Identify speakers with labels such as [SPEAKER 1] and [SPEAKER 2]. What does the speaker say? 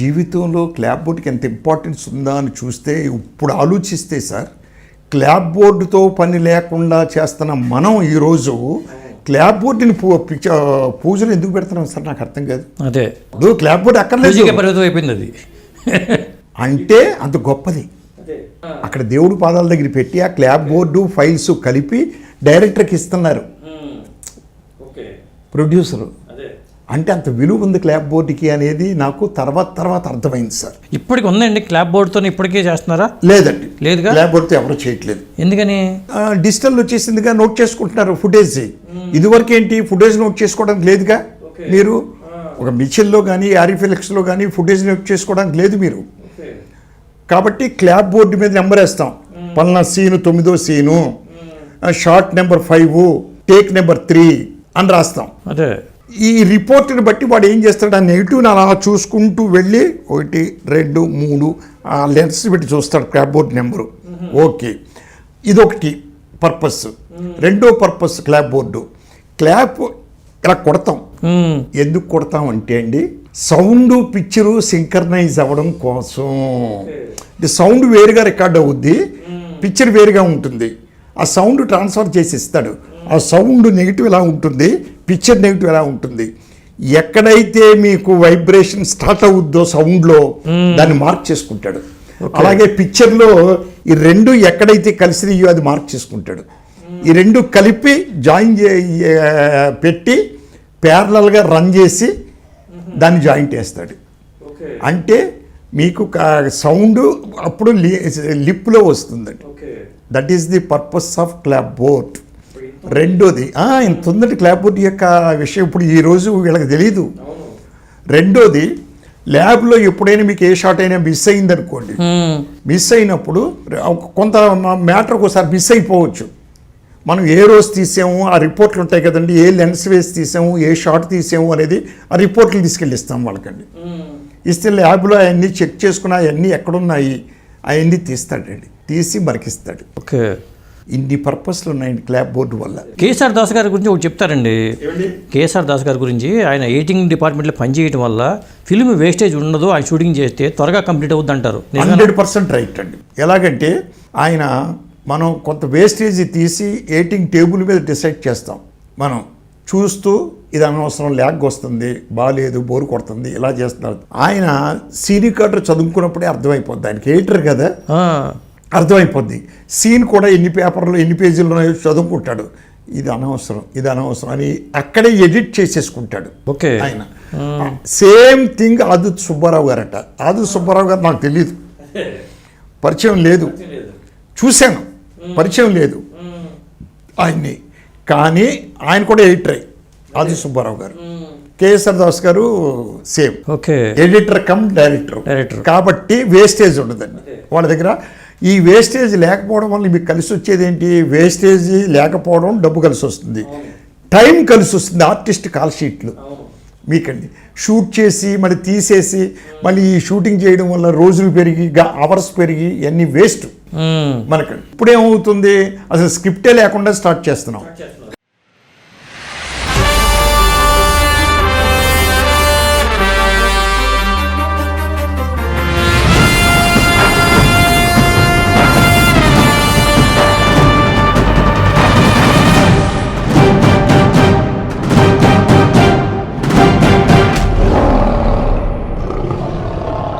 [SPEAKER 1] జీవితంలో క్లాప్ బోర్డుకి ఎంత ఇంపార్టెన్స్ ఉందా అని చూస్తే ఇప్పుడు ఆలోచిస్తే సార్, క్లాప్ బోర్డుతో పని లేకుండా చేస్తున్న మనం ఈరోజు క్లాప్ బోర్డుని పూజలు ఎందుకు పెడుతున్నాం సార్? నాకు అర్థం కాదు.
[SPEAKER 2] అదే
[SPEAKER 1] క్లాప్ బోర్డు అక్కర్లేదు,
[SPEAKER 2] పరిమితం అయిపోయింది అది.
[SPEAKER 1] అంటే అంత గొప్పది. అక్కడ దేవుడు పాదాల దగ్గర పెట్టి ఆ క్లాప్ బోర్డు ఫైల్స్ కలిపి డైరెక్టర్కి ఇస్తున్నారు, ప్రొడ్యూసరు. అంటే అంత విలువ ఉంది క్లాప్ బోర్డుకి అనేది నాకు తర్వాత అర్థమైంది సార్.
[SPEAKER 2] ఇప్పటికి ఉందండి క్లాప్ బోర్డుతో ఇప్పటికే చేస్తున్నారా?
[SPEAKER 1] లేదండి,
[SPEAKER 2] లేదుగా.
[SPEAKER 1] క్లాప్ బోర్డుతో ఎవరు చేయట్లేదు.
[SPEAKER 2] ఎందుకని?
[SPEAKER 1] డిజిటల్ వచ్చేసిందిగా, నోట్ చేసుకుంటున్నారు ఫుటేజ్. ఇదివరకు ఏంటి, ఫుటేజ్ నోట్ చేసుకోవడానికి లేదుగా. మీరు ఒక మిచిల్లో కానీ ఆరిఫిలెక్స్లో కానీ ఫుటేజ్ నోట్ చేసుకోవడానికి లేదు మీరు. కాబట్టి క్లాప్ బోర్డు మీద నెంబర్ వేస్తాం, పలానా సీను 9వ scene, shot number 5, take number 3 అని రాస్తాం.
[SPEAKER 2] అదే
[SPEAKER 1] ఈ రిపోర్ట్ని బట్టి వాడు ఏం చేస్తాడు, ఆ నెగిటివ్ని అలా చూసుకుంటూ వెళ్ళి 1, 2, 3 ఆ లెన్స్ పెట్టి చూస్తాడు క్లాప్ బోర్డు నెంబరు. ఓకే, ఇదొకటి పర్పస్. రెండో పర్పస్ క్లాప్ బోర్డు, క్లాప్ ఇలా కొడతాం. ఎందుకు కొడతాం అంటే అండి, సౌండ్ పిక్చరు సింక్రనైజ్ అవ్వడం కోసం. సౌండ్ వేరుగా రికార్డ్ అవుద్ది, పిక్చర్ వేరుగా ఉంటుంది. ఆ సౌండ్ ట్రాన్స్ఫర్ చేసి ఇస్తాడు. ఆ సౌండ్ నెగిటివ్ ఎలా ఉంటుంది, పిక్చర్ నెగిటివ్ ఎలా ఉంటుంది. ఎక్కడైతే మీకు వైబ్రేషన్ స్టార్ట్ అవుద్దో సౌండ్లో దాన్ని మార్క్ చేసుకుంటాడు. అలాగే పిక్చర్లో ఈ రెండు ఎక్కడైతే కలిసినాయో అది మార్క్ చేసుకుంటాడు. ఈ రెండు కలిపి జాయిన్ పెట్టి ప్యారలల్గా రన్ చేసి దాన్ని జాయింట్ వేస్తాడు. అంటే మీకు సౌండ్ అప్పుడు లిప్లో వస్తుందండి. That is the purpose of clap board. రెండోది ఇంత ఉందండి క్లాప్ బోర్డ్ యొక్క విషయం, ఇప్పుడు ఈరోజు వీళ్ళకి తెలియదు. రెండోది, ల్యాబ్లో ఎప్పుడైనా మీకు ఏ షాట్ అయినా మిస్ అయిందనుకోండి, మిస్ అయినప్పుడు కొంత మ్యాటర్ ఒకసారి మిస్ అయిపోవచ్చు. మనం ఏ రోజు తీసాము ఆ రిపోర్ట్లు ఉంటాయి కదండి, ఏ లెన్స్ వేసి తీసాము, ఏ షాట్ తీసాము అనేది ఆ రిపోర్ట్లు తీసుకెళ్ళి ఇస్తాం వాళ్ళకండి. ఇస్తే ల్యాబ్లో అవన్నీ చెక్ చేసుకుని అవన్నీ ఎక్కడున్నాయి అవన్నీ తీస్తాడండి, తీసి మనకిస్తాడు.
[SPEAKER 2] ఓకే,
[SPEAKER 1] ఇన్ని పర్పస్లు ఉన్నాయండి క్లాప్ బోర్డు వల్ల.
[SPEAKER 2] కేఎస్ఆర్ దాస్ గారి గురించి ఒకటి చెప్తారండి. కేఎస్ఆర్ దాస్ గారి గురించి, ఆయన ఎడిటింగ్ డిపార్ట్మెంట్లో పనిచేయడం వల్ల ఫిల్మ్ వేస్టేజ్ ఉండదు, ఆయన షూటింగ్ చేస్తే త్వరగా కంప్లీట్ అవుద్ది అంటారు.
[SPEAKER 1] 100% రైట్ అండి. ఎలాగంటే ఆయన మనం కొంత వేస్టేజ్ తీసి ఎడిటింగ్ టేబుల్ మీద డిసైడ్ చేస్తాం. మనం చూస్తూ ఇది అనవసరం, ల్యాగ్ వస్తుంది, బాగాలేదు, బోరు కొడుతుంది, ఇలా చేస్తున్నారు. ఆయన సీన్ రికార్డర్ చదువుకున్నప్పుడే అర్థమైపోద్ది, ఆయనకి ఎడిటర్ కదా, అర్థమైపోద్ది. సీన్ కూడా ఎన్ని పేపర్లో ఎన్ని పేజీల్లో చదువుకుంటాడు, ఇది అనవసరం అని అక్కడే ఎడిట్ చేసేసుకుంటాడు.
[SPEAKER 2] ఓకే,
[SPEAKER 1] ఆయన సేమ్ థింగ్ ఆదుత్ సుబ్బారావు గారట. ఆదుత్ సుబ్బారావు గారు నాకు తెలియదు, పరిచయం లేదు, చూశాను, పరిచయం లేదు ఆయన్ని. కానీ ఆయన కూడా ఎడిటరే, ఆదుత్ సుబ్బారావు గారు. కేఎస్ఆర్ దాస్ గారు same,
[SPEAKER 2] okay,
[SPEAKER 1] editor come director. కాబట్టి వేస్టేజ్ ఉండదండి వాళ్ళ దగ్గర. ఈ వేస్టేజ్ లేకపోవడం వల్ల మీకు కలిసి వచ్చేది ఏంటి, వేస్టేజ్ లేకపోవడం డబ్బు కలిసి వస్తుంది, టైం కలిసి వస్తుంది. ఆర్టిస్ట్ కాల్ షీట్లు మీకండి, షూట్ చేసి మళ్ళీ తీసేసి మళ్ళీ ఈ షూటింగ్ చేయడం వల్ల రోజులు పెరిగి అవర్స్ పెరిగి ఇవన్నీ వేస్ట్ మనకండి. ఇప్పుడేమవుతుంది, అసలు స్క్రిప్టే లేకుండా స్టార్ట్ చేస్తున్నాం.